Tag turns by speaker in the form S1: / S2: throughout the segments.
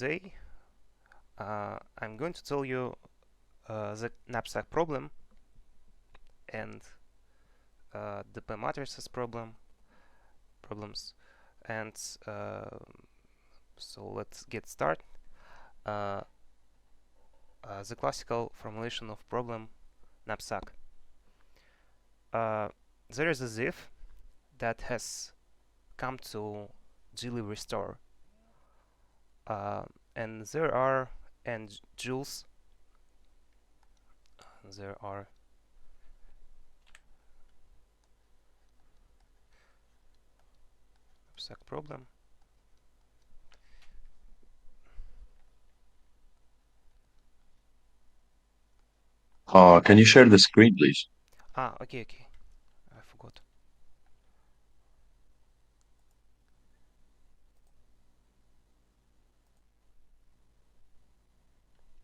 S1: today I'm going to tell you the knapsack problem and the matrices problems, and so let's get started. The classical formulation of problem knapsack. There is a thief that has come to delivery store, and there are jewels. There are knapsack problem.
S2: Can you share the screen, please?
S1: Okay, I forgot.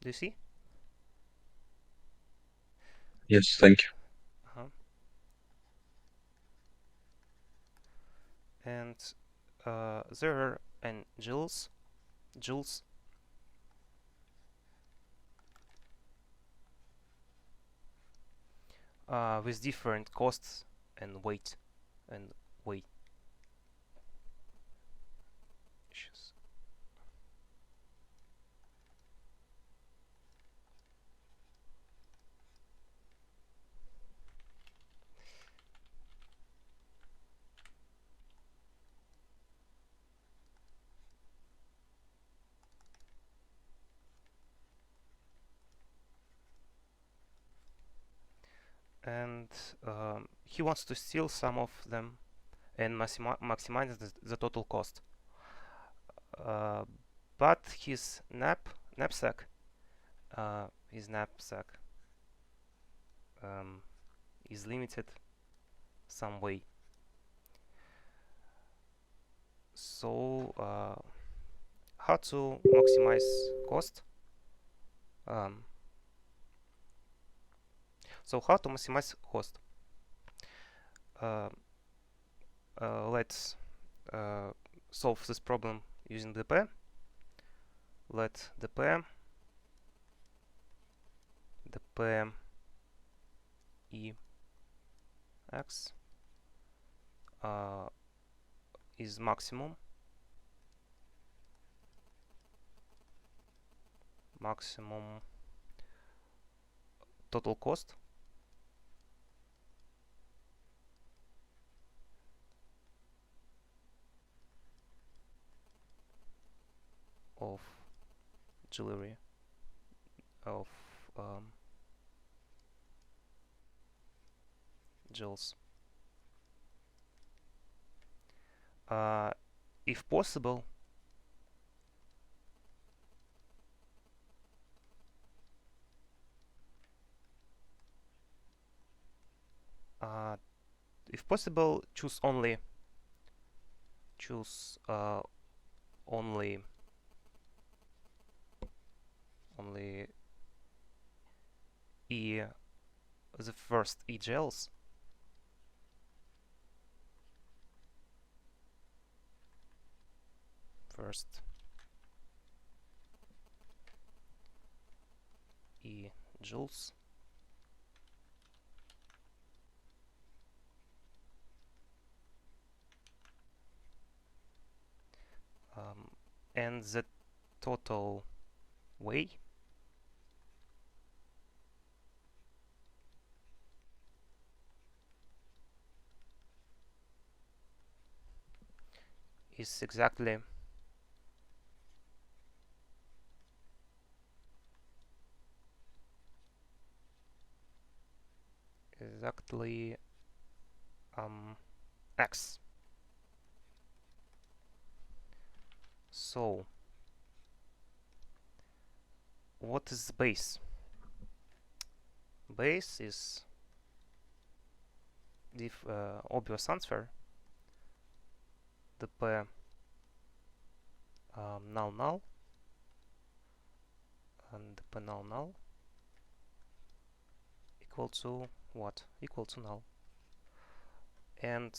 S1: Do you see?
S2: Yes, thank you.
S1: Uh-huh. And there are jewels with different costs and weight and weight. And he wants to steal some of them and maximize the total cost. Uh, but knapsack, his knapsack um, is limited some way. So how to maximize cost? Um, so how to maximize cost? Uh, let's solve this problem using dp. Let dp e x is maximum total cost of delivery of jewels. If possible, choose only e the first e gels first e joules and the total weight is exactly x. So what is the base? Base is the obvious answer, the null and the null equal to what? Equal to null. And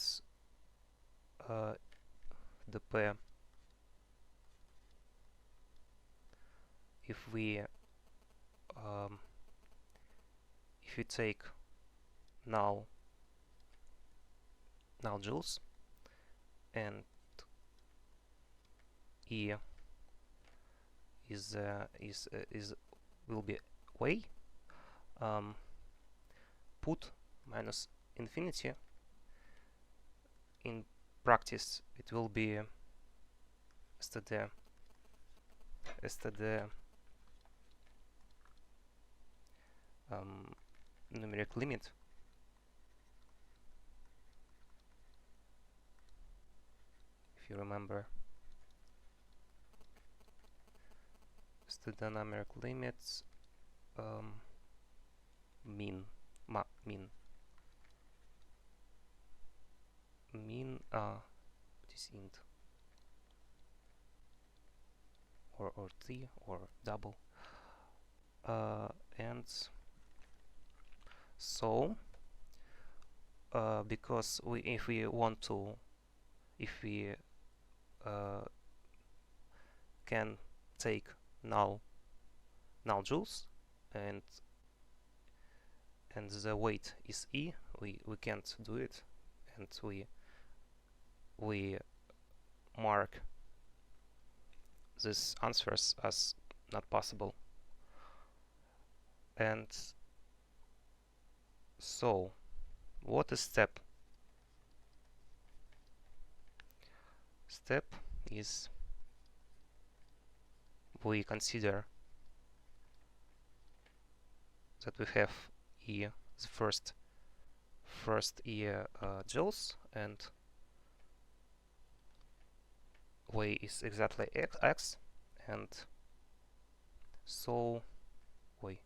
S1: the if we take null joules and E is will be way, put minus infinity, in practice it will be std numeric limit if you remember. Std numeric limits mean this int or t or double, and so because if we can take null joules and the weight is e, we can't do it, and we mark these answers as not possible. And so what is step? Step is we consider that we have e, the first e joules, and y is exactly x, and so ой,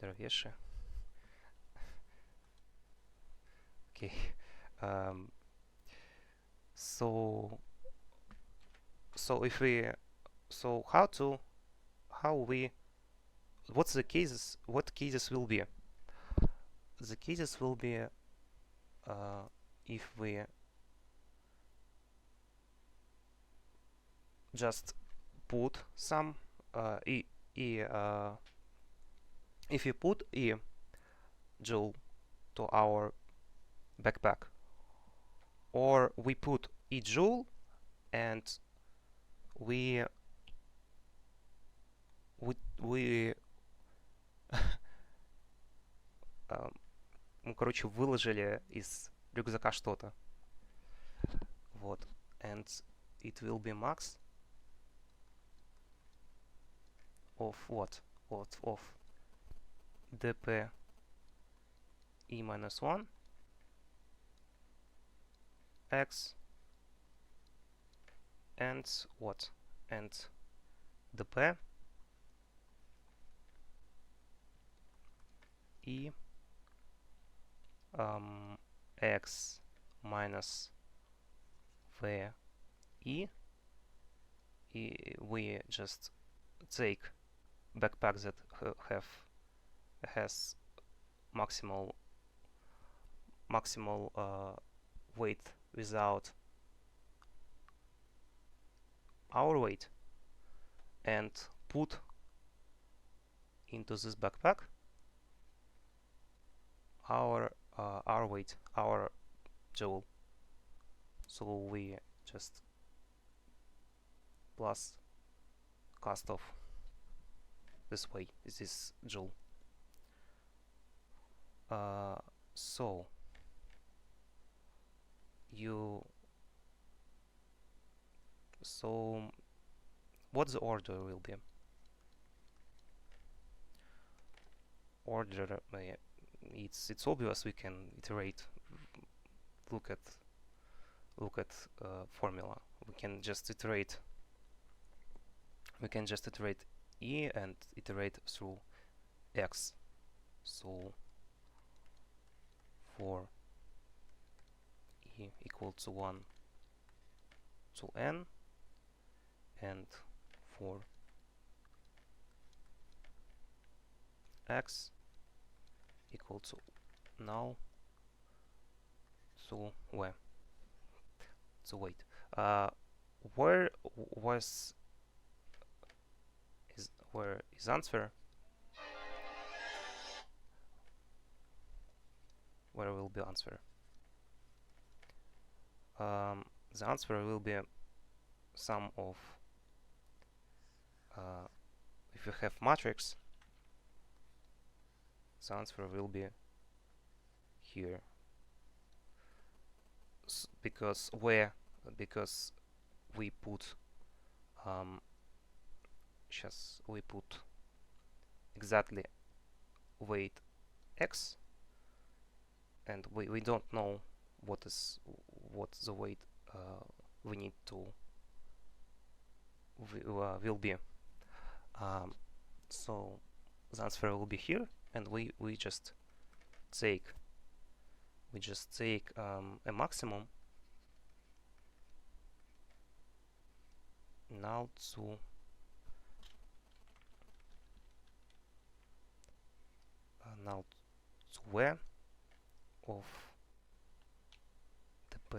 S1: дерев'яше. Okay. So if we what's the cases? What cases will be? The cases will be if we just put some if you put e joule to our backpack, or we put e joule and we мы, короче, выложили из рюкзака что-то. Вот. And it will be max of what? Of dp e minus 1 x and what? And dp e x minus v e. We just take backpack that has maximal weight without our weight, and put into this backpack our weight, our joule. So we just plus cast off this way, this joule. So what the order will be? Order, it's obvious. We can iterate. Look at formula. We can just iterate. E and iterate through x. So for e equal to 1 to n, and for x equal to null to where? So wait, where was where is answer, where will be answer. The answer will be sum of, if you have matrix, the answer will be here, because we put we put exactly weight x, and we don't know what the weight we need to will be. So the answer will be here, and we just take a maximum null to where of the p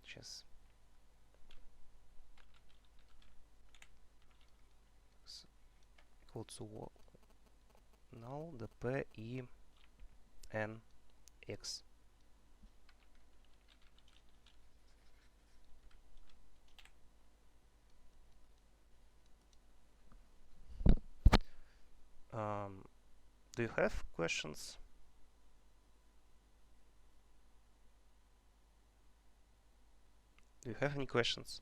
S1: just equal to null the p e n x. Do you have questions? Do you have any questions?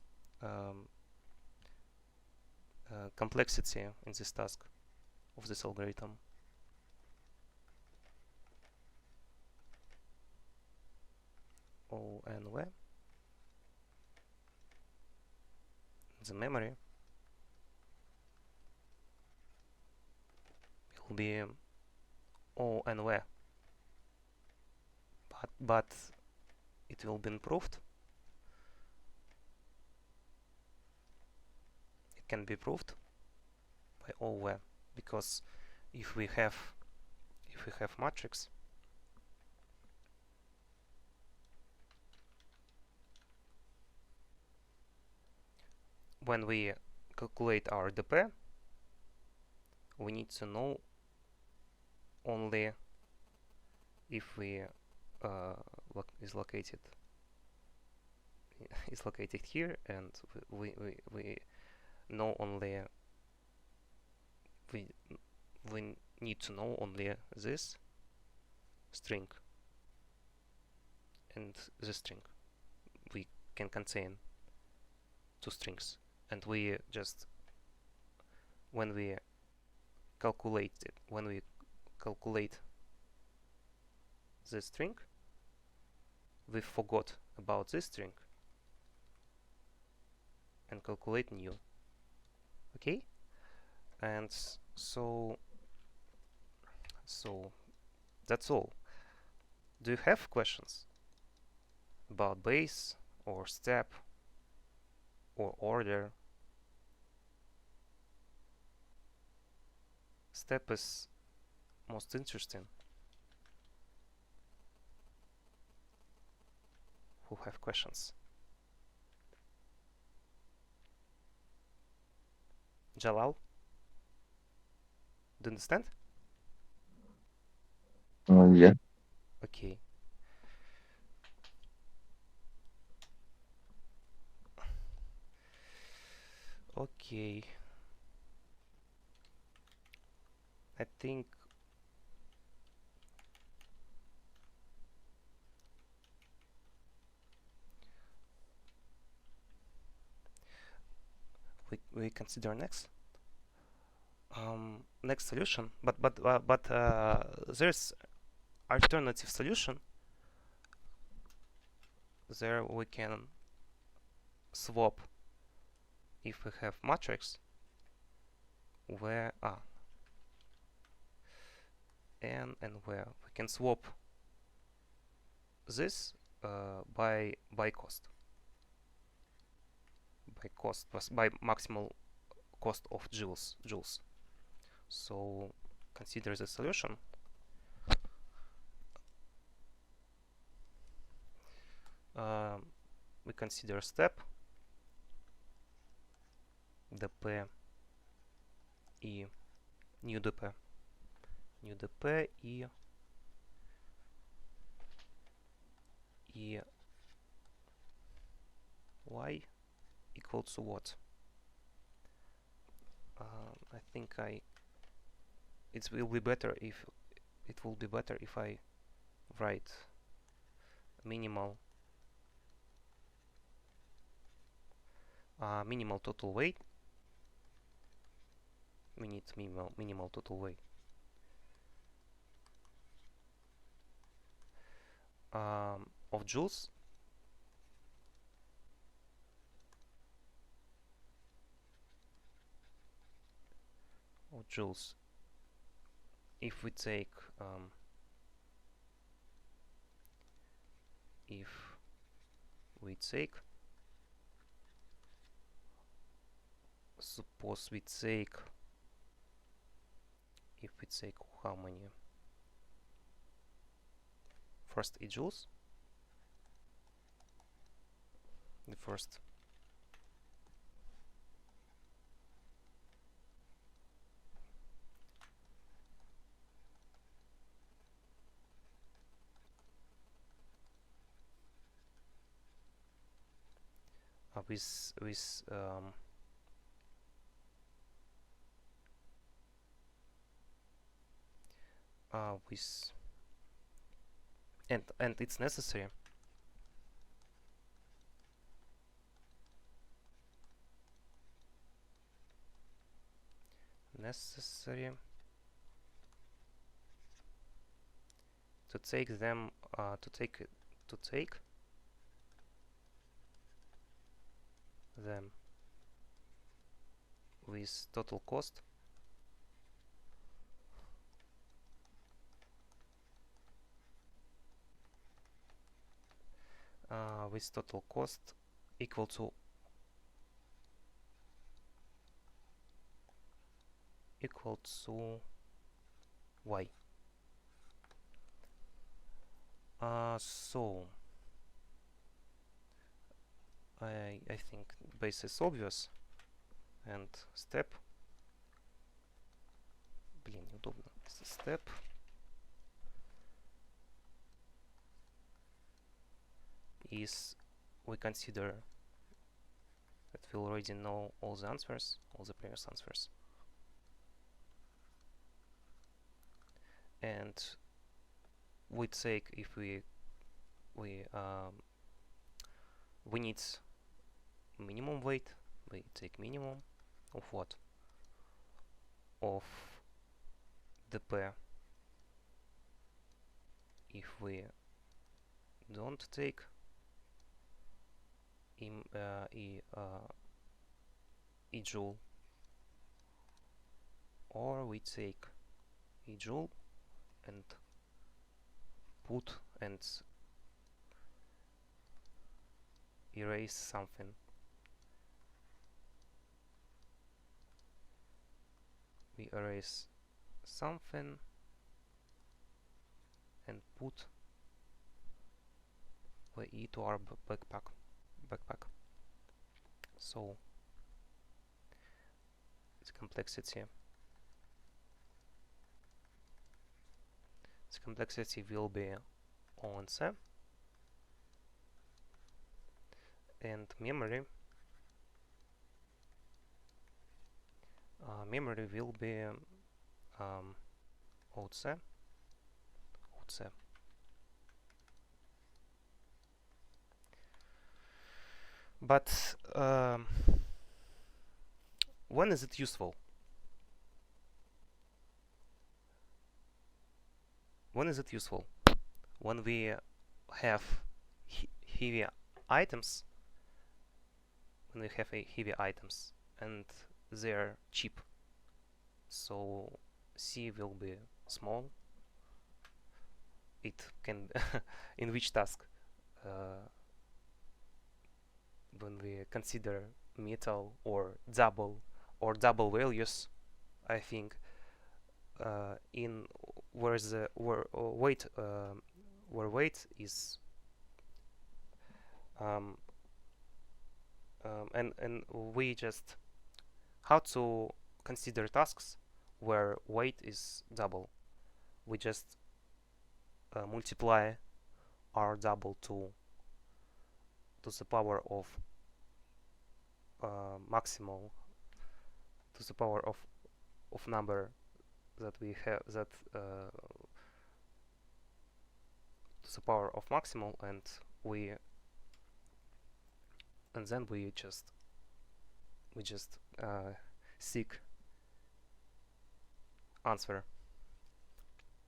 S1: Complexity in this task of this algorithm. O and W. The memory will be O and W, but it will be improved. It can be proved by O W, because if we have matrix, when we calculate our dp, we need to know only if we is located here, and we know only we need to know only this string, and this string we can contain two strings, and we just when we calculate this string, we forgot about this string and calculate new. Okay, and so that's all. Do you have questions about base or step or order? Step is most interesting. Who have questions? Jalal, do you understand?
S2: Yeah.
S1: Okay. Okay. I think we consider next solution, but there's alternative solution. There we can swap, if we have matrix where n and where we can swap this by cost, by maximal cost of joules. So consider the solution. we consider step dp и new dp и y equal to what? I think it will be better if I write minimal total weight. We need minimal total weight of joules if we take suppose we take how many first 8 joules, the first with and it's necessary to take them to take them with total cost equal to y. So I think base is obvious, and step, блин, неудобно, step is, we consider that we already know all the answers, all the previous answers, and we take, if we need minimum weight, we take minimum of what? Of the pair. If we don't take e joule, or we take e joule and put and erase something. We erase something and put the e to our backpack. So the complexity will be O and C, and memory will be OC. But when is it useful? When is it useful? When we have heavy items, and they're cheap, so C will be small. It can in which task, when we consider metal or double values, I think in where weight is um, and we just how to consider tasks where weight is double. We just multiply our double to the power of maximal, to the power of number that we have, that to the power of maximal, and we and then we just seek answer,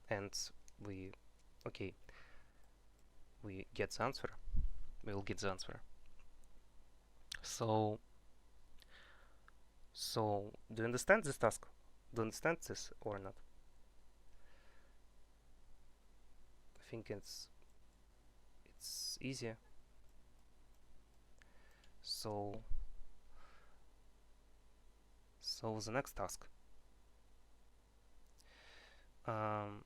S1: and we okay, we get the answer. We'll get the answer. So do you understand this task? Do you understand this or not? I think it's easier. So the next task. Um,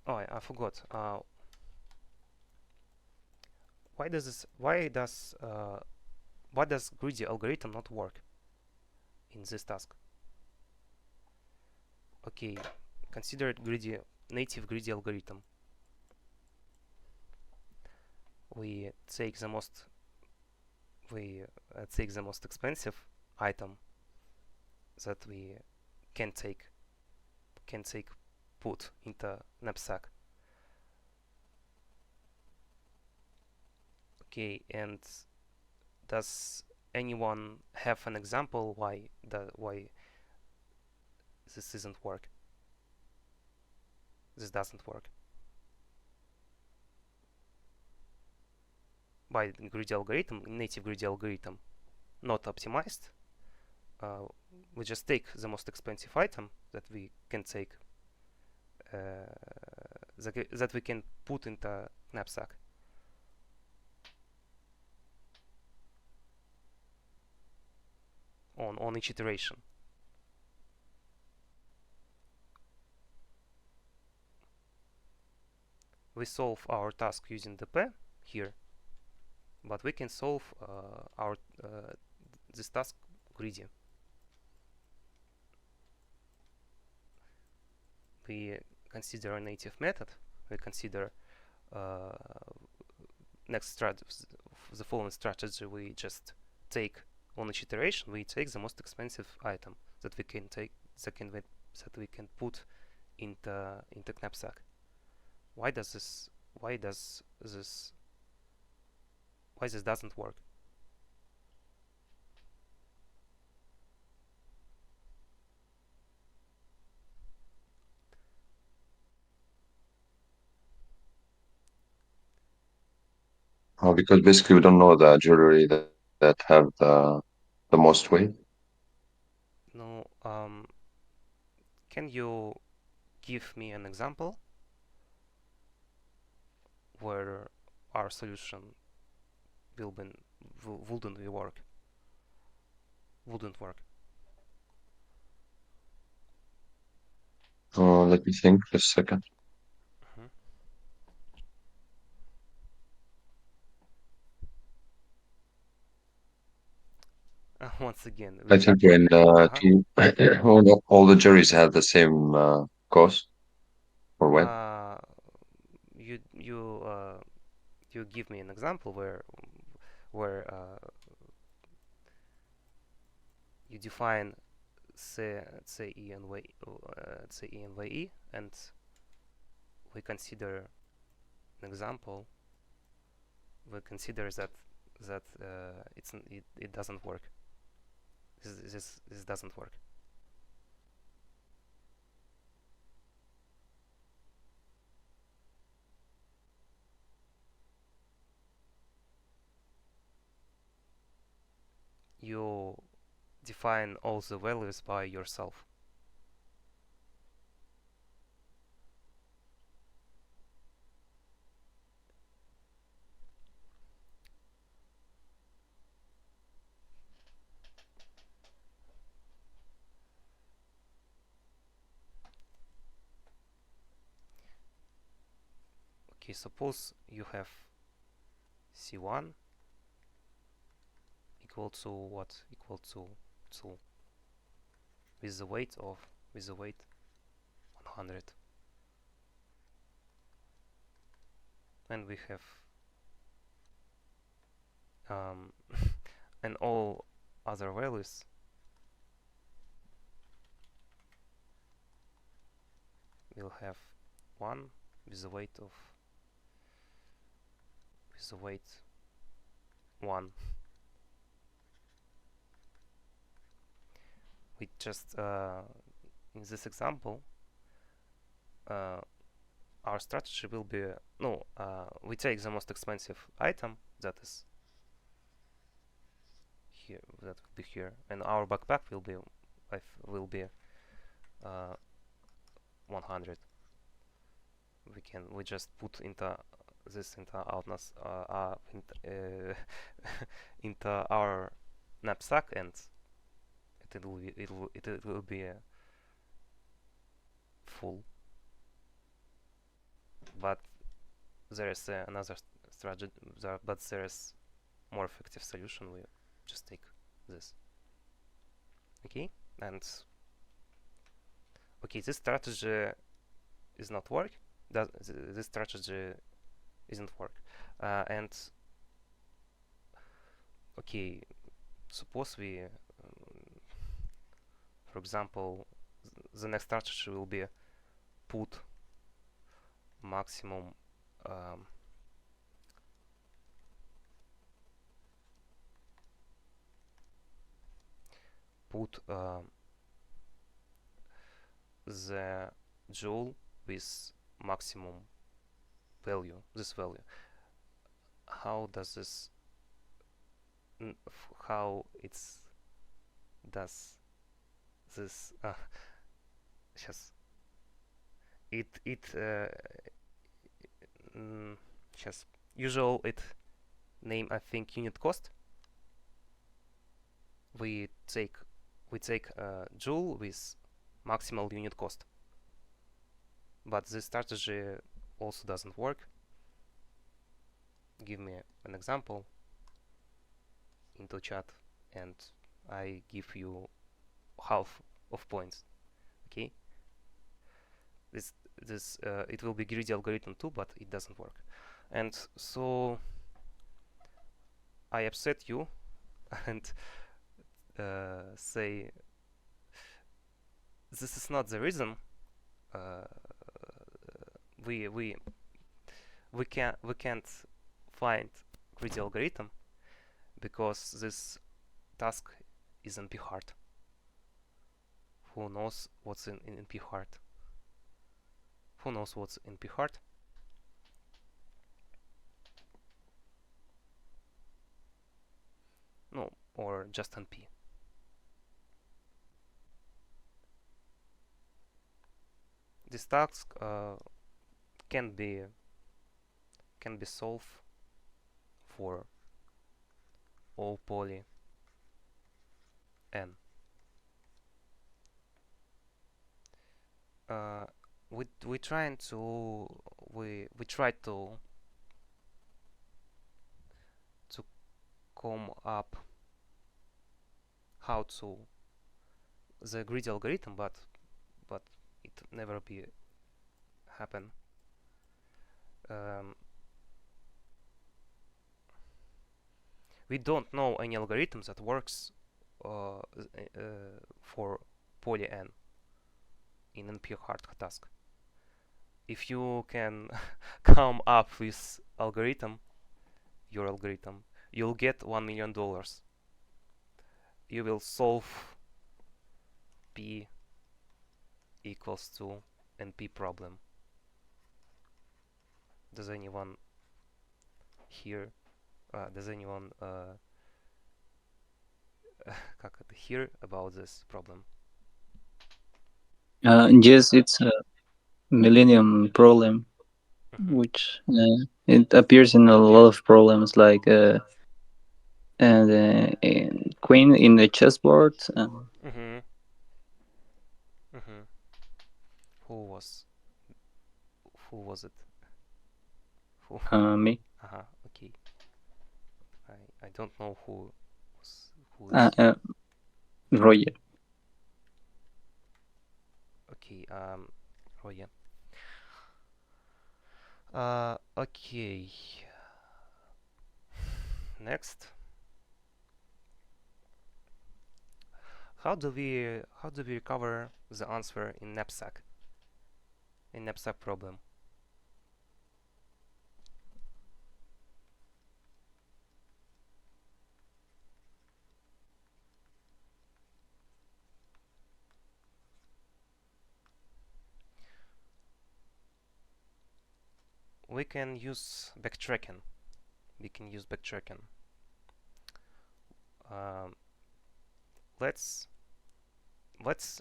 S1: oh, I forgot. Why does greedy algorithm not work in this task? Okay, consider it native greedy algorithm. We take the most expensive item that we can take put into knapsack. Okay, and does anyone have an example why this isn't work? This doesn't work by greedy algorithm, native greedy algorithm, not optimized. We just take the most expensive item that we can take, that we can put into knapsack. On each iteration. We solve our task using the P here, but we can solve our this task greedy. We consider a native method. We consider the following strategy. We just take on each iteration. We take the most expensive item that we can take, that we can put into knapsack. Why this doesn't work?
S2: Oh, because basically we don't know the jewelry that have the most weight.
S1: No, can you give me an example where our solution will be, wouldn't work? Wouldn't work.
S2: Let me think just a second.
S1: Mhm. Once again,
S2: I
S1: we
S2: think when
S1: uh-huh.
S2: all the juries have the same cost or weight.
S1: uh you you uh you give me an example where you define CE and YE, and we consider an example. We consider that it doesn't work. This doesn't work. You define all the values by yourself. Okay, suppose you have C1 equal to what? Equal to 2 with the weight 100, and we have and all other values will have 1 with the weight 1. We just in this example our strategy will be no we take the most expensive item that is here, that will be here, and our backpack will be 100. We just put into this into outness into our knapsack, and it will be full. But there is another strategy, but there is more effective solution. We just take this. Okay, and okay, this strategy is not work. This strategy isn't work, and okay, suppose we, for example, the next strategy will be put maximum put the joule with maximum value, this value. How does this how it's does this сейчас it сейчас usual it name I think unit cost. We take joule with maximal unit cost, but this strategy also doesn't work. Give me an example into chat and I give you half of points. Okay, this it will be greedy algorithm too, but it doesn't work. And so I upset you and say this is not the reason we can't find greedy algorithm because this task is NP hard. Who knows what's in NP hard? Who knows what's NP hard? No, or just NP. This task can be solved for all poly n. We try to come up how to the greedy algorithm, but it never be happen. We don't know any algorithm that works for poly n in NP hard task. If you can come up with your algorithm, you'll get $1 million. You will solve P equals to NP problem. Does anyone here? Does anyone hear about this problem?
S3: Yes, it's a millennium problem, which it appears in a lot of problems, like queen in the chessboard.
S1: Who was it?
S3: Me.
S1: Okay. I don't know who was Who is
S3: Roger.
S1: okay? Oh yeah. Okay. Next, how do we recover the answer in knapsack problem? We can use backtracking. Um, let's let's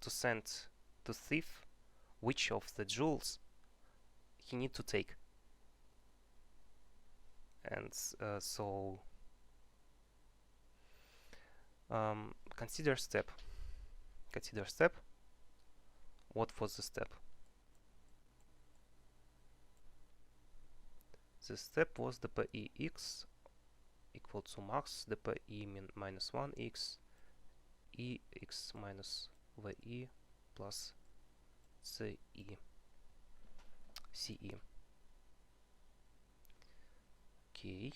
S1: to send to thief which of the jewels he need to take, and so consider step. What was the step? The step was the PEX equal to max the PE minus 1x EX minus VE plus CE. Okay.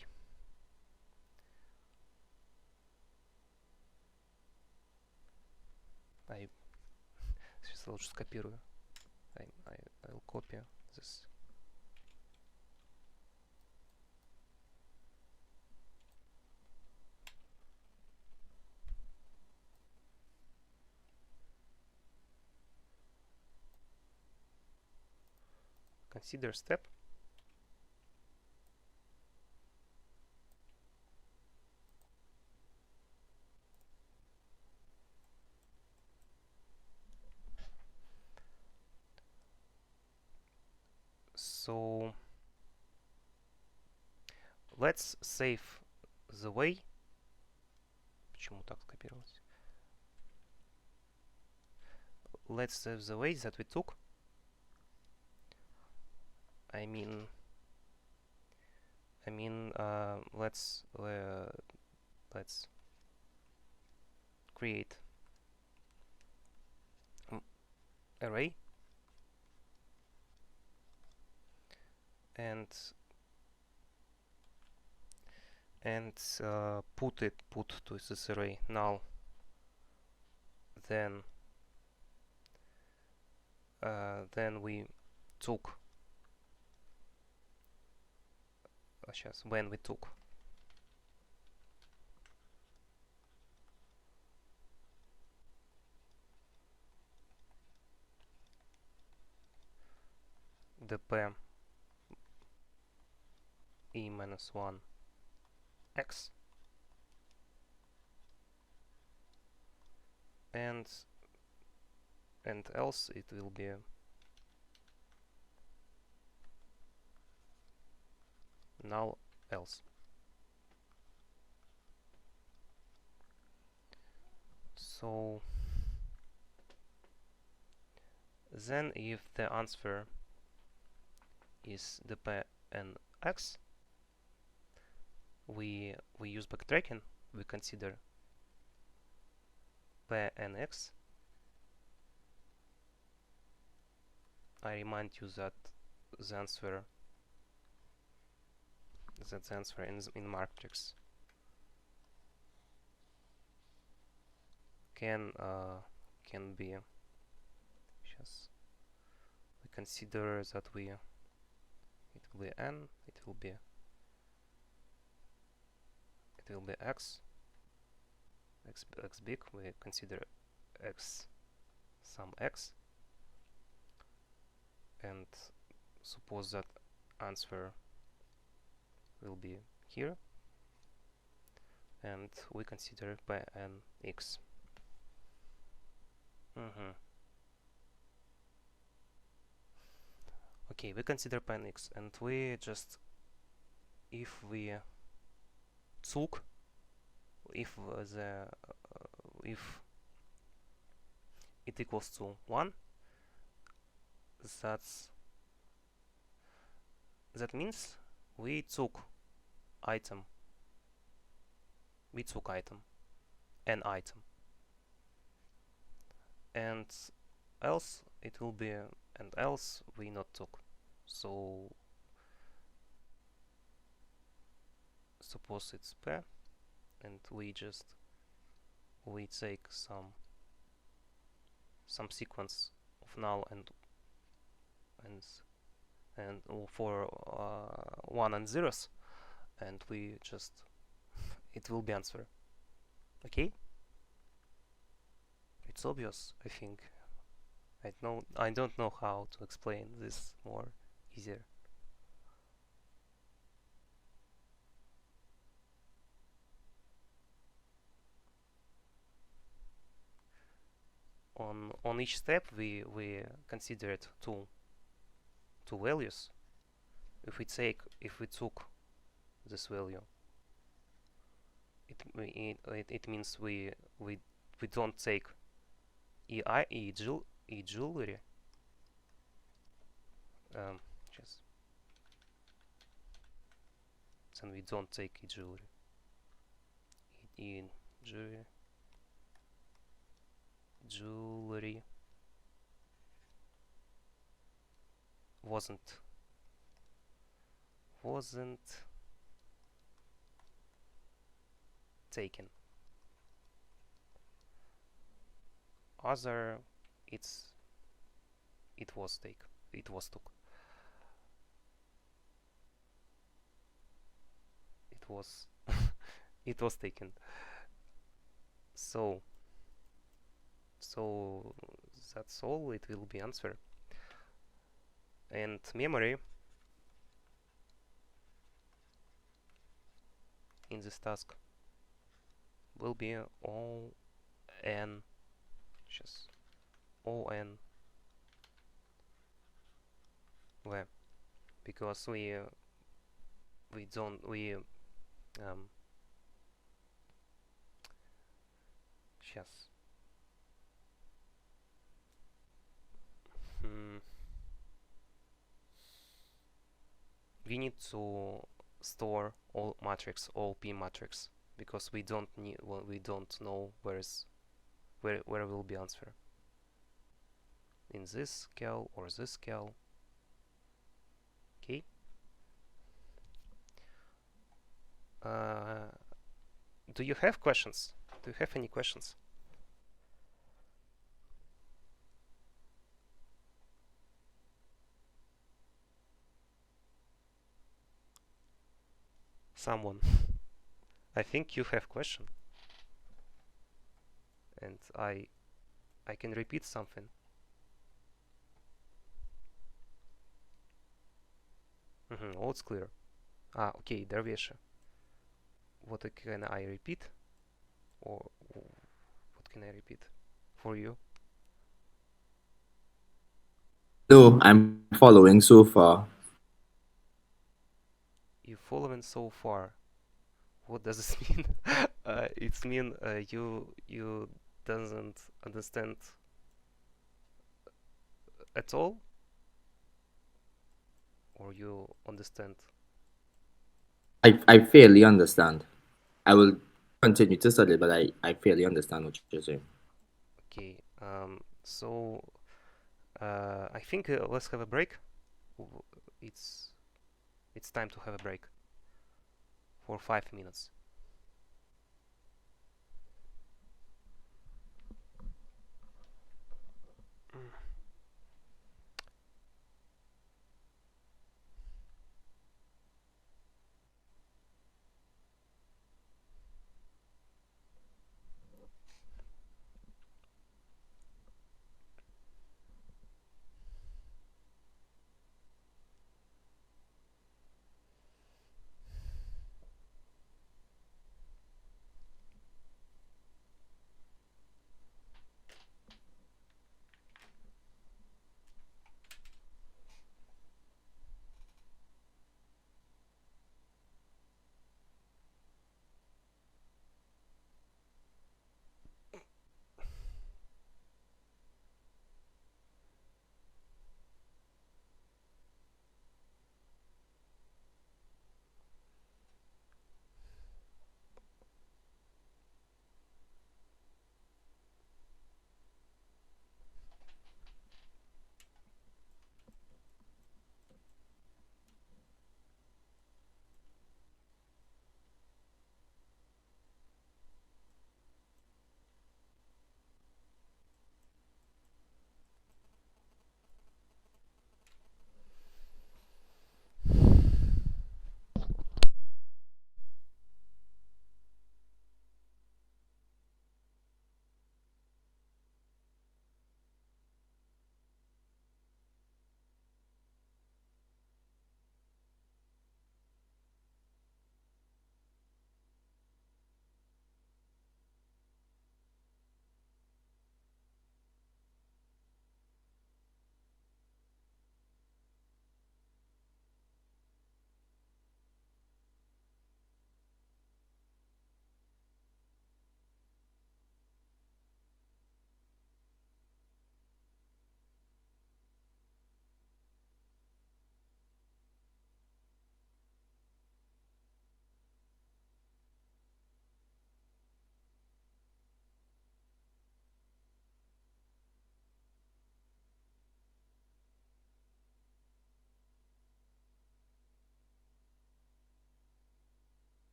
S1: I сейчас лучше скопирую. I'll copy this. Consider step. So let's save the way. Почему так скопировалось? Let's save the way that we took. I mean, let's create array and put to this array null. Then we took when we took the e minus 1 x and else it will be null else. So then if the answer is the p and x, we use backtracking. We consider p and x. I remind you that the answer in matrix can be just we consider that it will be n, it will be x big. We consider x some x and suppose that answer will be here, and we consider p and x. Okay, we consider p and x, and we just if we took if it equals to 1, that means we took item an item, and else it will be, and else we not took. So suppose it's p, and we take some sequence of null and for 1 and zeros, and we just it will be answer. Okay, it's obvious, I think. I don't know how to explain this more easier. On each step we considered two values. If we took this value, it means we don't take jewelry. Just then we don't take jewelry. Jewelry wasn't taken. Other, it was took. It was taken. So that's all it will be answer. And memory in this task will be on where, because we сейчас we need to store all P matrix, because we don't know where will be answer in this cal or this cal. Okay. Do you have questions? Do you have any questions? Someone. I think you have question. And I can repeat something. All it's clear. Okay, Dervish. What can I repeat? Or what can I repeat for you?
S4: No, I'm following so far.
S1: You following so far. What does this mean? It's mean you doesn't understand at all, or you understand?
S4: I fairly understand. I will continue to study, but I fairly understand what you're saying.
S1: Okay. So I think let's have a break. It's time to have a break for 5 minutes.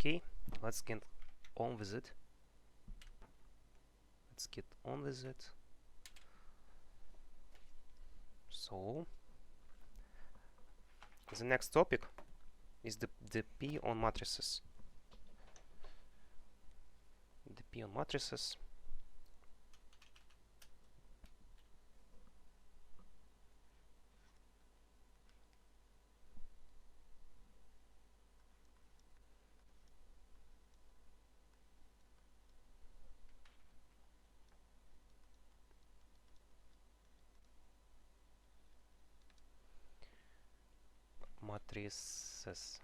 S1: Okay, let's get on with it. Let's get on with it. So the next topic is the P on matrices. The P on matrices. Matrices.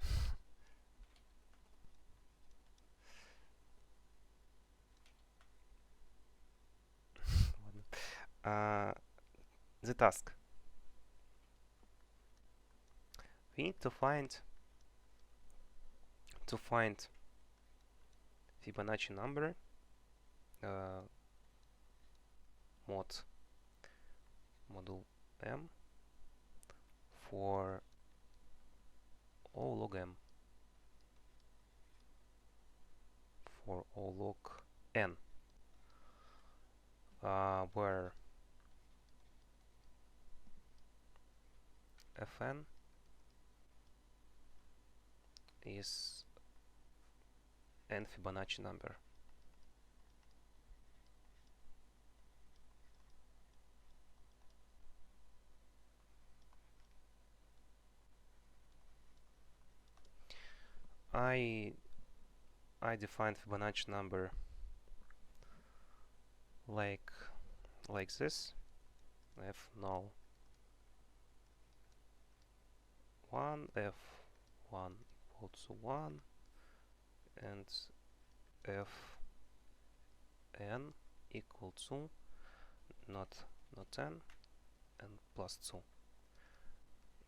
S1: The task. We need to find Fibonacci number module m for O log m, for O log n, where fn is n Fibonacci number. I define Fibonacci number like this: f null 1, f1 equal to 1, and fn equal to not n and plus 2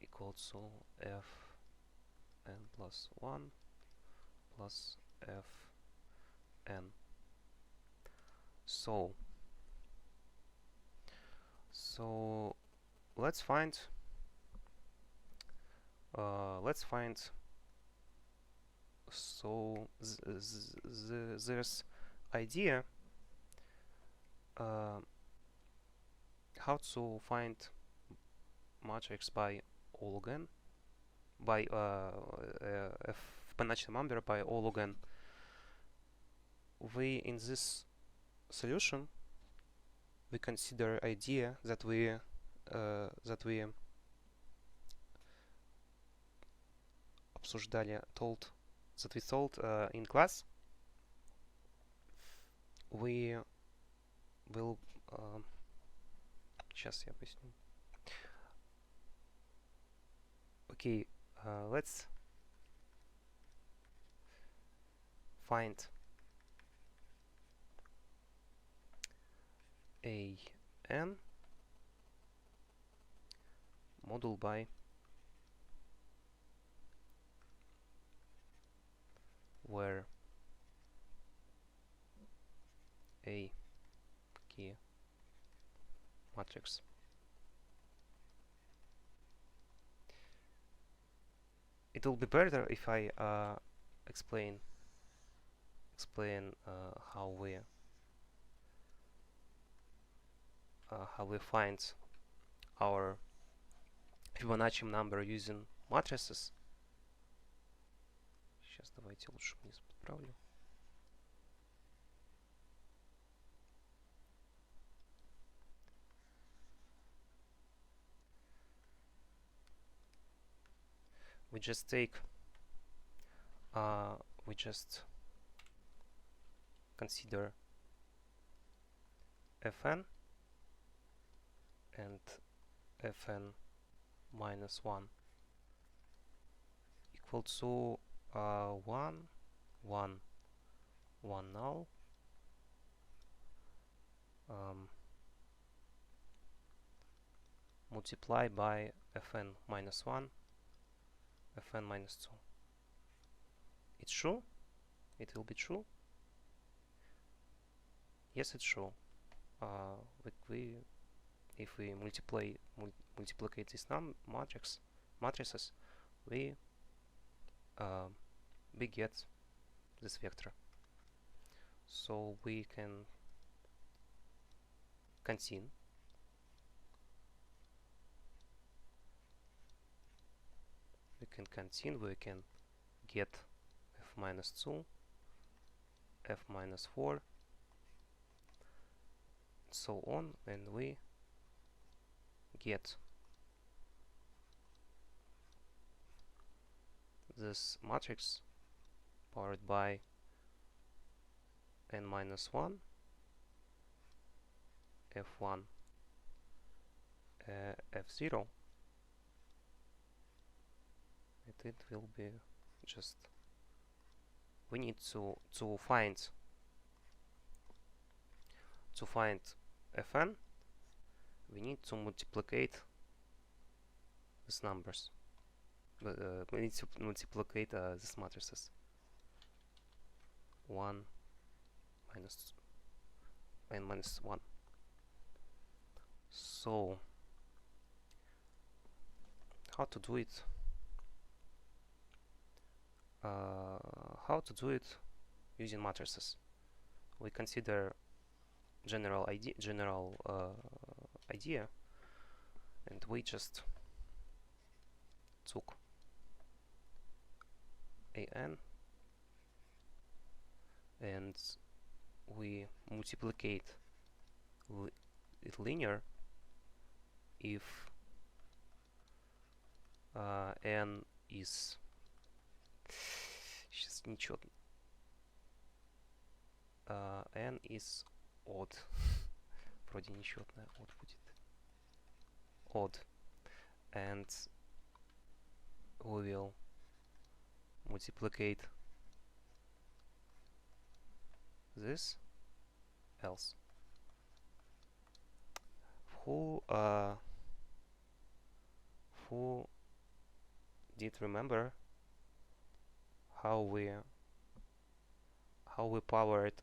S1: equal to fn plus 1 plus fn. So let's find this idea how to find matrix by O log n, by Fibonacci number by O log n. We in this solution we consider idea that we thought in class. We will сейчас я объясню. Okay, let's find a n model by where a key matrix. It will be better if I explain how we find our Fibonacci number using matrices. Сейчас давайте лучше вниз подправлю. We just consider fn and fn minus 1 equal to 1, 1, 1 null, multiply by fn minus 1, fn minus 2. It's true? It will be true? Yes, it's true. If we multiplicate these matrices, we get this vector. So we can continue. We can get f minus 2, f minus 4, so on, and we get this matrix powered by n minus 1, f1, f0, and it will be just, we need to find fn, we need to multiplicate these numbers. We need to multiplicate these matrices. 1 minus n minus 1. So how to do it? How to do it using matrices? We consider general idea, and we just took an and we multiplicate it linear if n is сейчас нечетно. N is odd. Вроде нечетное odd будет. Odd. And we will multiplicate this else. Who did remember how we powered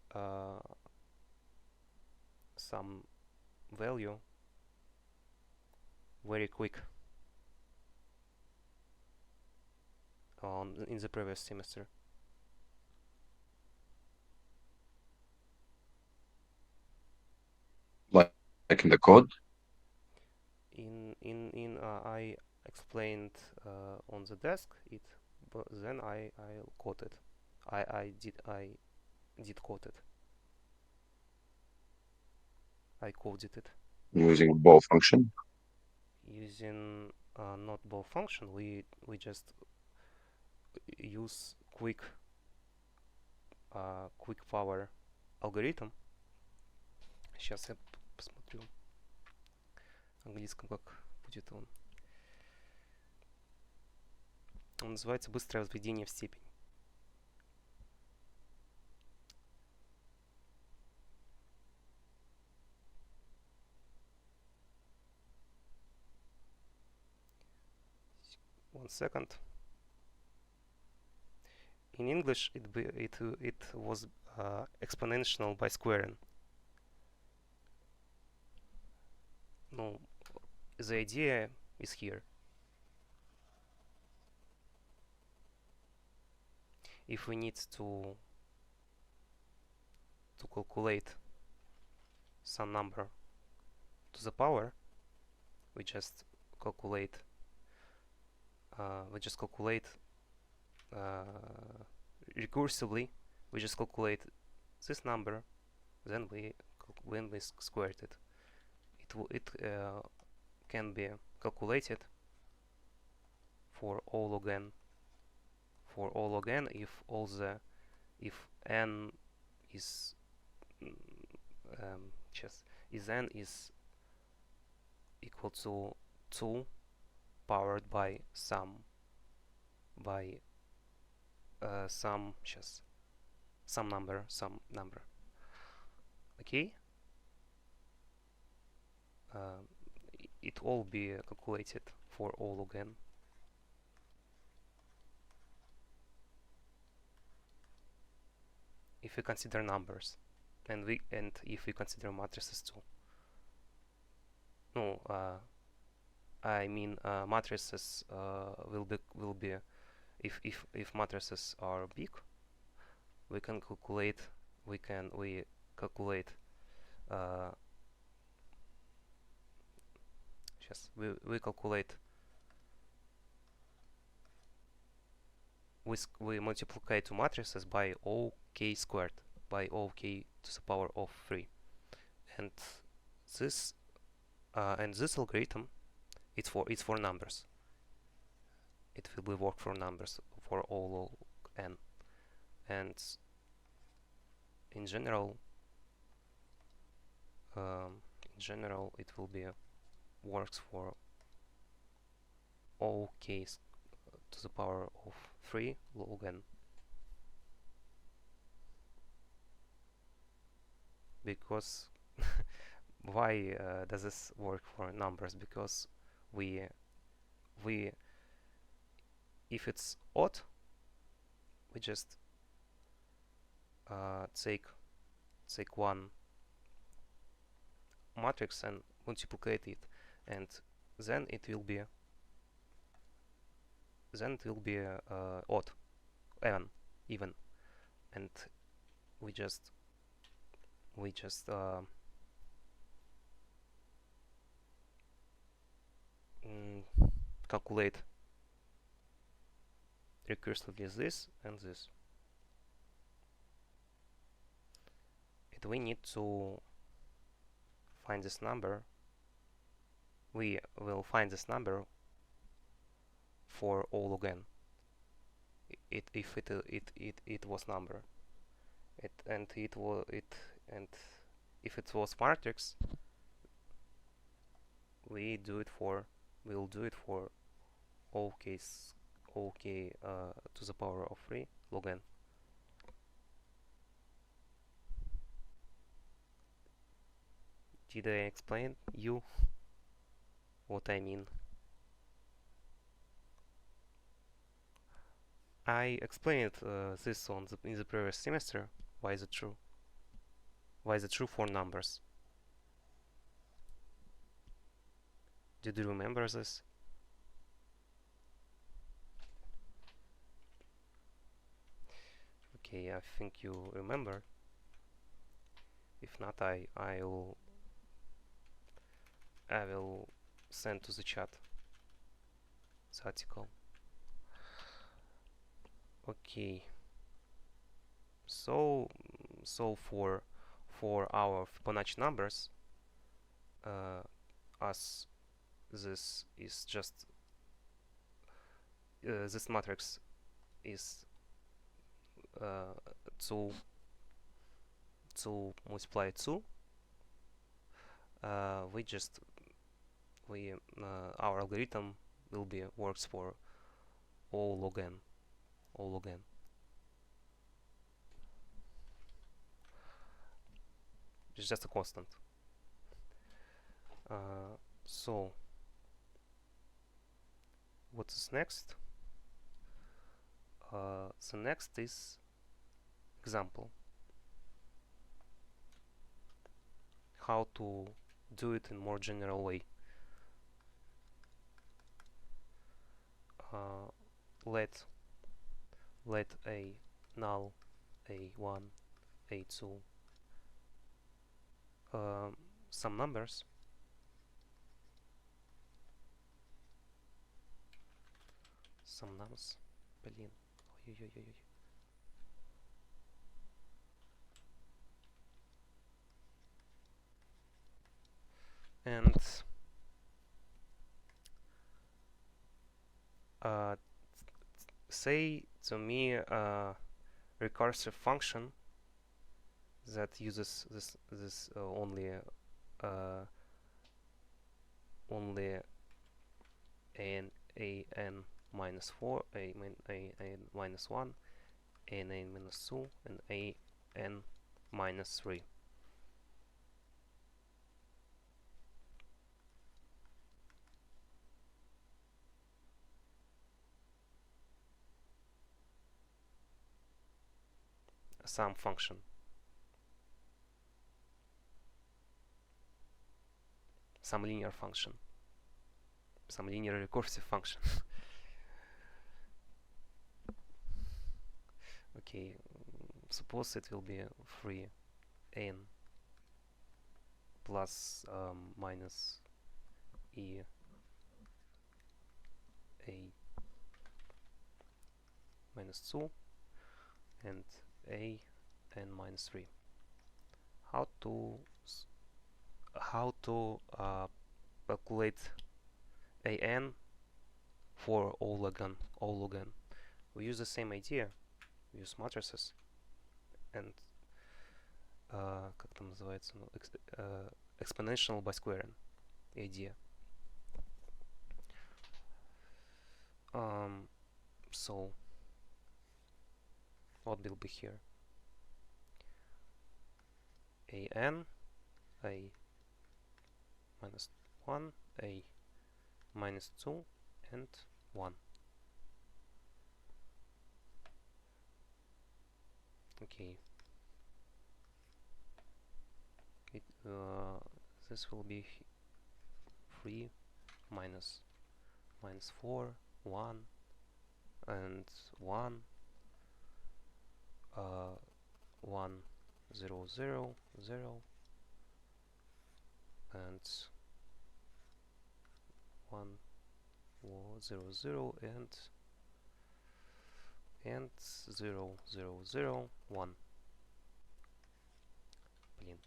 S1: some value very quick in the previous semester?
S2: Like in the code?
S1: I explained on the desk it, but then I coded. I did code it. I coded it
S2: Using bow function?
S1: using not bow function. We just use quick power алгоритм. Сейчас я посмотрю в английском, как будет он. Он называется быстрое возведение в степень. One second. In English, it was exponential by squaring. No, the idea is here. If we need to calculate some number to the power, we just calculate recursively. We just calculate this number, then when we squared it, it can be calculated for all log n. For all log n, if n is n is equal to 2 powered by some number. Okay, it all be calculated for all log n. If we consider numbers, and if we consider matrices too. No, I mean matrices will be if matrices are big, we calculate yes, we calculate we multiply two matrices by OK squared, by OK to the power of 3, and this algorithm it's for numbers. It will be work for numbers for all log n, and in general it will be works for OK to the power of 3 log n, because why does this work for numbers? Because we if it's odd, we just take one matrix and multiply it, and then it will be odd, even, and we just calculate recursively this and this. And we need to find this number. We will find this number for all log n. If it was number, and if it was matrix, we'll do it for OK to the power of 3 log n. Did I explain you what I mean? I explained this in the previous semester. Why is it true? Why is it true for numbers? Did you remember this? Okay, I think you remember. If not, I will send to the chat the article. Okay. So for our Fibonacci numbers, as this is just this matrix is to multiply 2, our algorithm will be works for all log n. It's just a constant. So what is next? The next is example. How to do it in more general way. Let a null, a1, a2, some numbers, блин, ой-ой-ой-ой. And say to me a recursive function that uses this only an minus 4, a minus 1, an minus 2, and an minus 3. Some function, some linear function, some linear recursive function. Okay, suppose it will be 3n plus minus e a minus 2 and a n minus 3. How to calculate an for all log n? We use the same idea. We use matrices and как там называется, exponential by squaring idea. So what will be here? A minus 1, a minus 2, and 1. Okay. This will be 3 minus 4, 1, and 1, 1, 0, 0, 0, and 1, 0, 0, and 0, 0, 0, 1. Блин.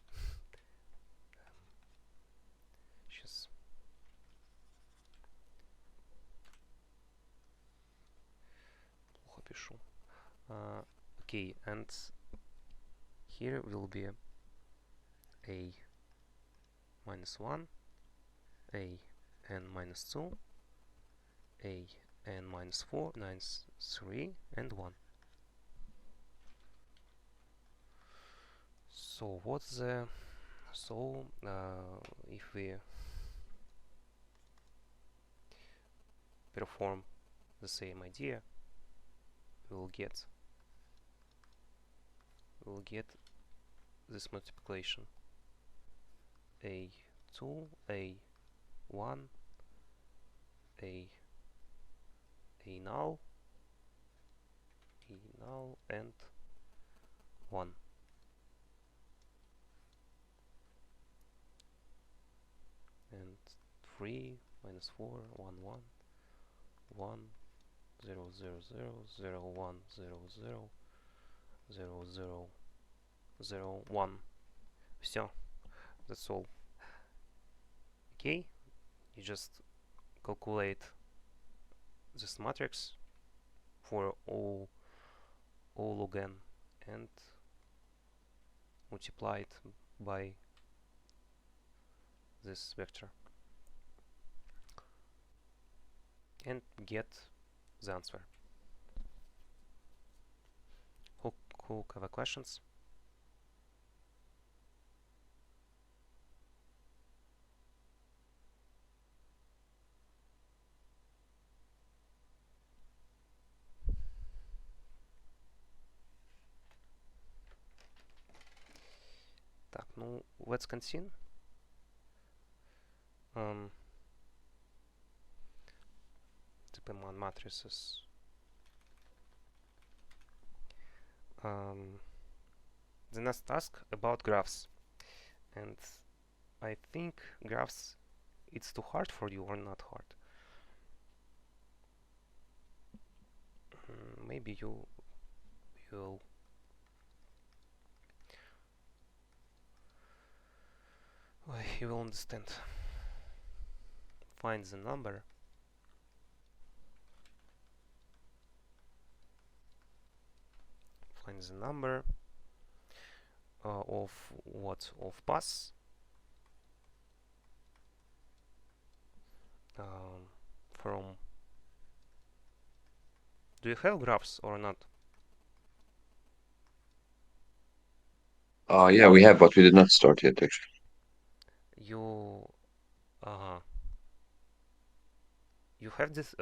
S1: Сейчас. Плохо пишу. Okay, and here will be a minus 1, a n minus 2, a n minus 4, minus 3, and 1. So what's the... So if we perform the same idea, we'll get this multiplication: a2, a1, a null, and 1. And 3 minus 4, 1, 1, 1, 0, 0, 0, 0, 1, 0, 0, 0, 0, 0, 1. Все. That's all. Okay? You just calculate this matrix for all log n and multiply it by this vector and get the answer. Who have questions? Так, ну, let's continue. Depend matrices. The next task about graphs, and I think graphs, it's too hard for you or not hard. Maybe you'll understand. Find the number. Find the number of what? Of paths from. Do you have graphs or not?
S2: Yeah, we have, but we did not start yet, actually.
S1: You have this.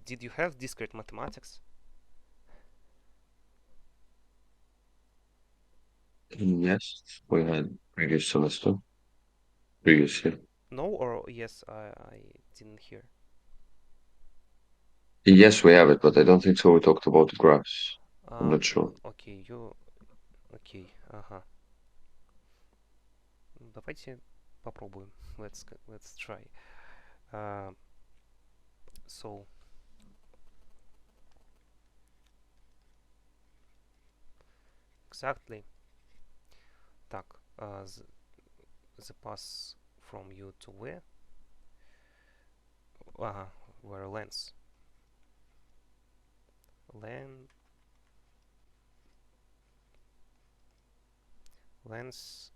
S1: Did you have discrete mathematics?
S2: Yes, we had previous semester. Previous year.
S1: No or yes? I didn't hear.
S2: Yes, we have it, but I don't think so. We talked about the graphs. I'm not sure.
S1: Okay, Окей, ага. Давайте попробуем. Let's try. So exactly. Так, the pass from you to where? Ага, where length. Length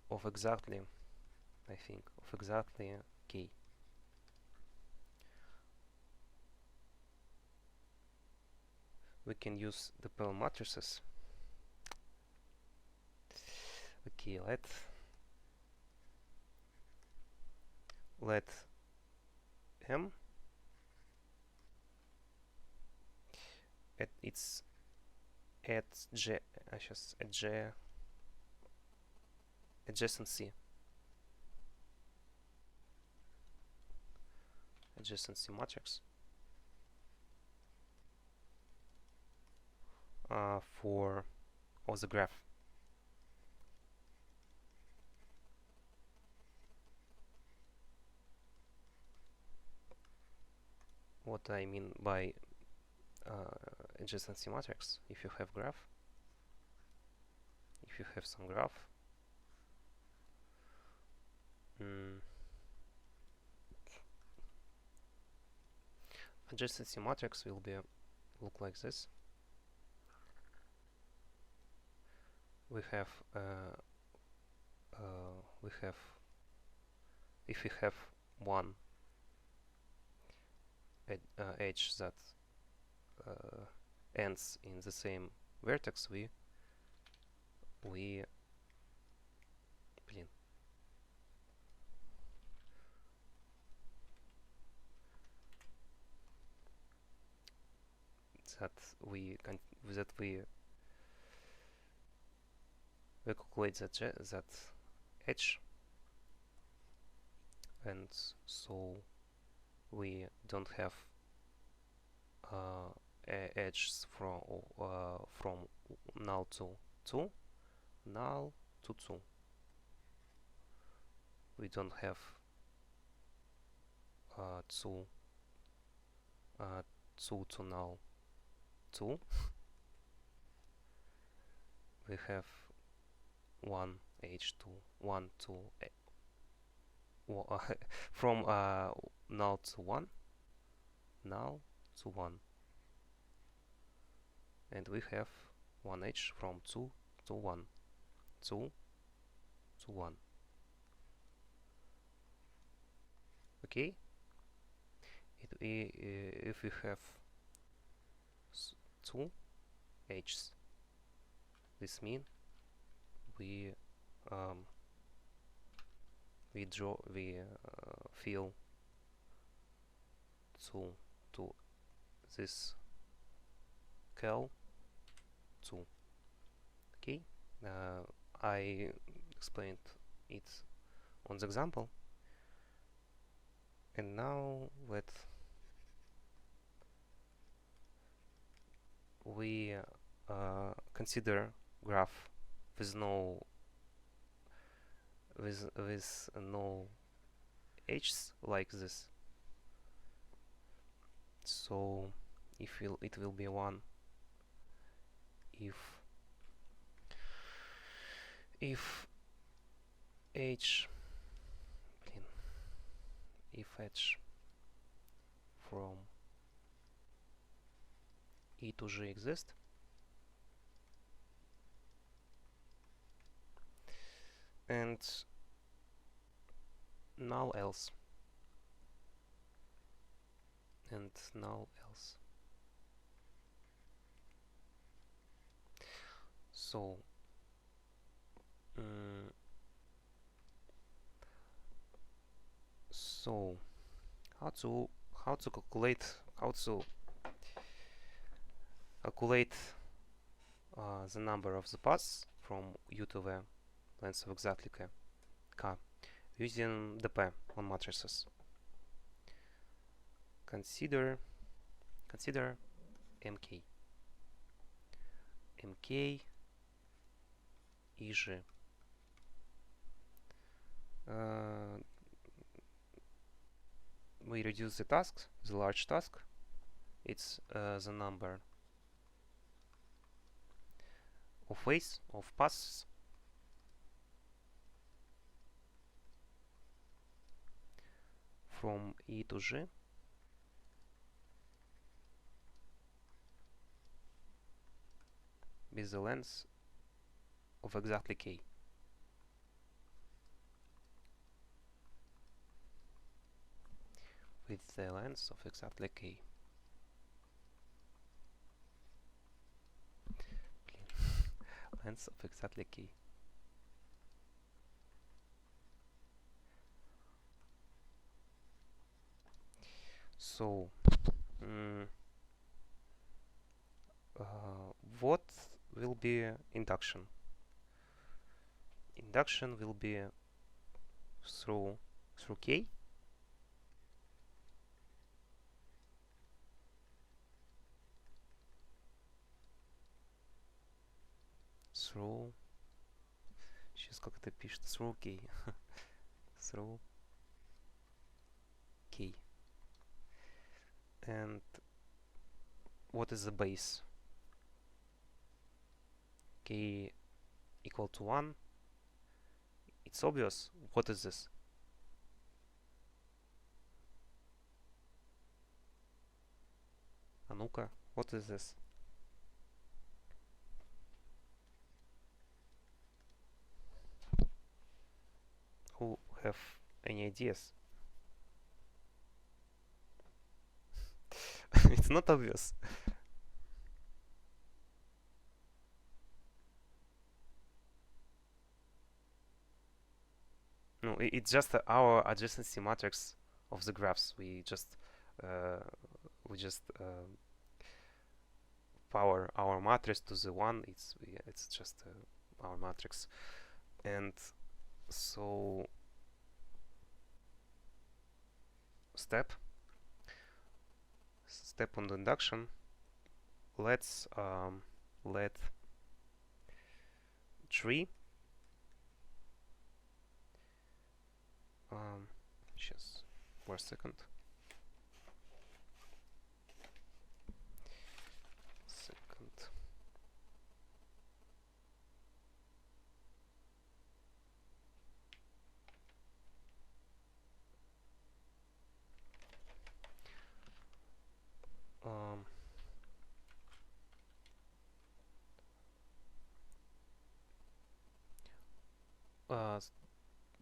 S1: of exactly, I think, of exactly k. We can use the Perl matrices. Okay, let m at its at j сейчас at j adjacency matrix for the graph. What I mean by adjacency matrix, if you have some graph, adjacency matrix will look like this. We have if we have one edge that ends in the same vertex, we that we calculate that edge, and so we don't have edges from null to 2, null to 2. We don't have 2 to null 2. We have 1 h2 1 to from null to 1, null to 1, and we have 1h from 2 to 1, 2 to 1. Okay, if we have 2 h's, this means we fill to this cal 2. Okay, I explained it on the example, and now we consider graph with no h's like this. So it will be 1 if h from e to g exists, and null else, So so how to calculate the number of the paths from u to the length of exactly k using dp on matrices. Consider mk. mk и g. We reduce the tasks, the large task. It's the number of ways, of paths from E to G with the length of exactly k. With the length of exactly k. Length of exactly k. So, what will be induction? Induction will be through k. Through. Сейчас как это пишет? Through k. Through k. And what is the base? K equal to 1. It's obvious. What is this? А ну-ка, what is this? Who have any ideas? It's not obvious. No, it's just our adjacency matrix of the graphs. We just power our matrix to the one. It's just our matrix, and so step on the induction. Let's let tree just for a second.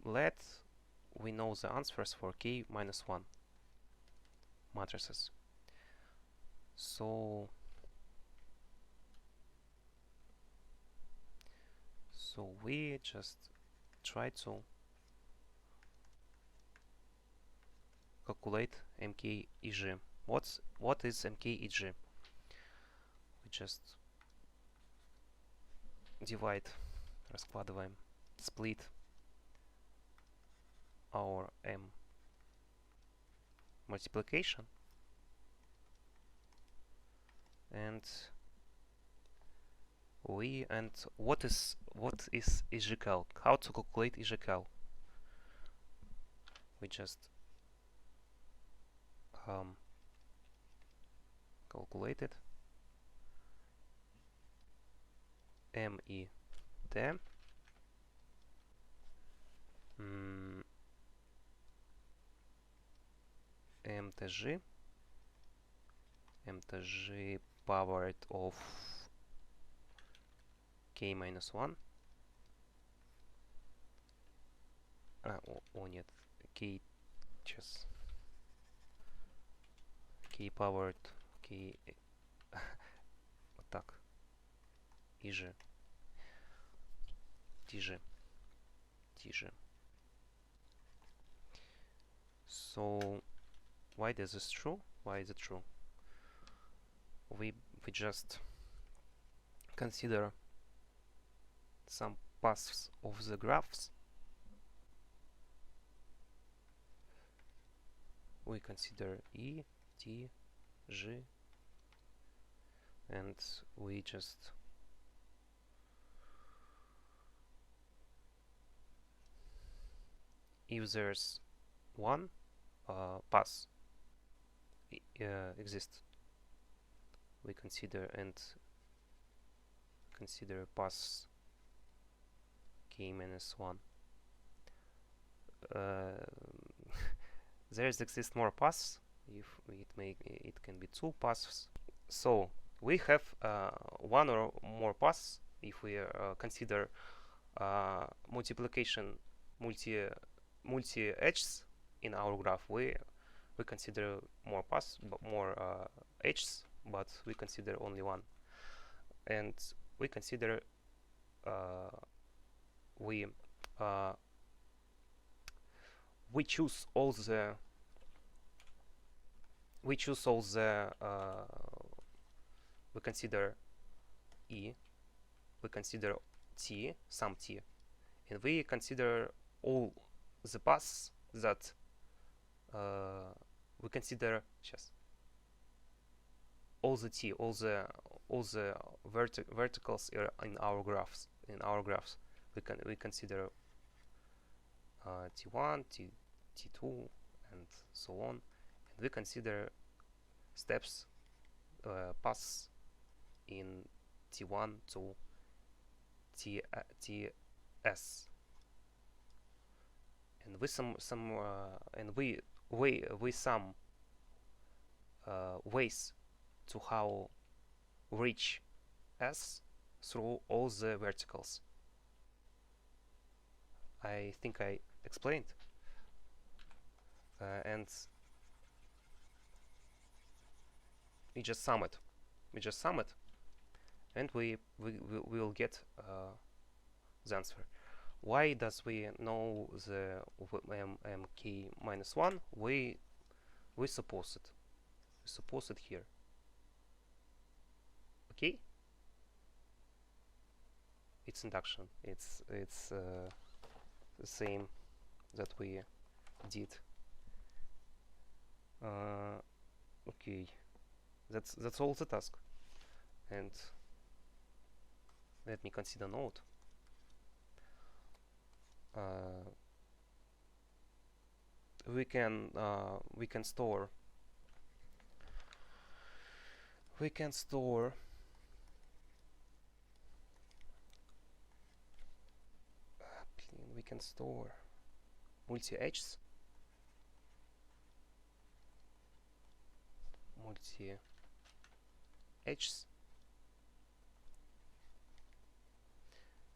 S1: Let we know the answers for k minus 1 matrices. So we just try to calculate mk eg. What is mk eg? We just divide, раскладываем, split our m multiplication, and what is EGCalc? How to calculate EGCalc? We just calculate it. MET MTG powered of k minus 1. Нет, k сейчас k powered k вот так тиже. So why is this true? Why is it true? We just consider some paths of the graphs. We consider E, T, G, and we just if there's one pass exists, we consider pass k minus 1. There exist more paths. If it can be 2 paths. So we have one or more paths. If we consider multiplication multi edges in our graph, we consider more paths, but more edges, but we consider only one, and we consider we choose all the we consider e, we consider t, some t, and we consider all the paths that we consider just all the t, all the verticals in our graphs. We consider t1, t2, and so on, and we consider steps, paths in t1 to ts, and we sum ways to how reach s through all the verticals. I think I explained, and we just sum it, and we will get the answer. Why does we know the mk minus 1? We suppose it here. Okay, it's induction. It's the same that we did. Okay, that's all the task, and let me consider node. We can store multi-edges,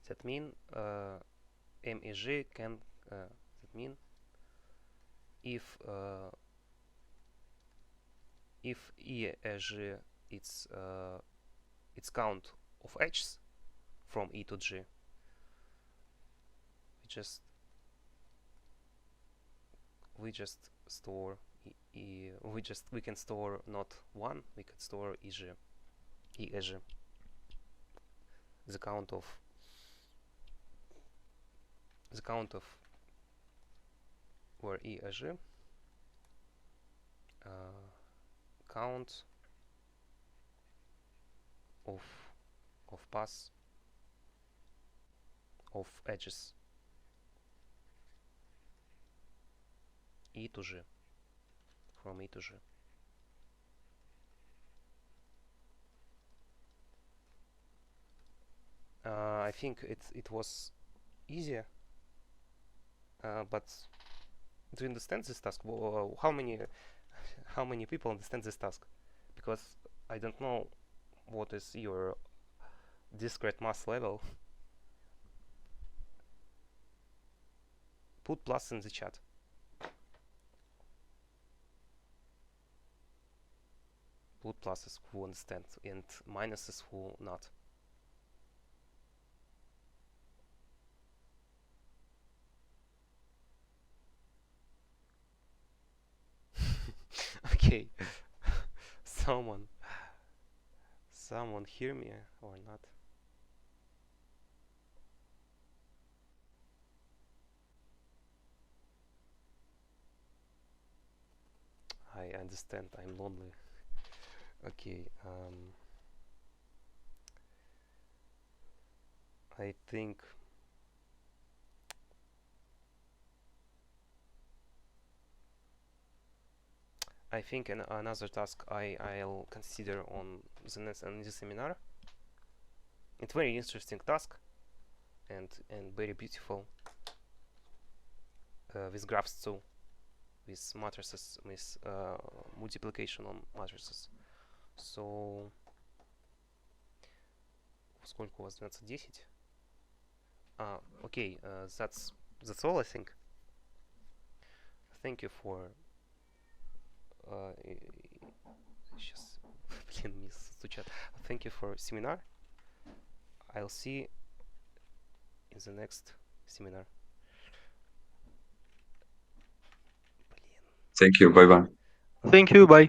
S1: that mean MEG can that mean if EG its count of edges from E to G, we just store we can store not one, we can store EG, the count of where EG count of paths of edges E to G, from E to G. I think it was easier, but do you understand this task? How many people understand this task? Because I don't know what is your discrete math level. Put plus in the chat. Put pluses who understand and minuses who not. Okay. Someone hear me or not? I understand, I'm lonely. Okay, I think another task I'll consider on the next in this seminar. It's very interesting task and very beautiful with graphs too, with matrices, with multiplication on matrices. So сколько у вас 12, 10? Okay, that's all I think. Thank you for сейчас, блин, мне стучат. Thank you for seminar. I'll see in the next seminar. Блин.
S2: Thank you. Bye bye.
S3: Thank you. Bye.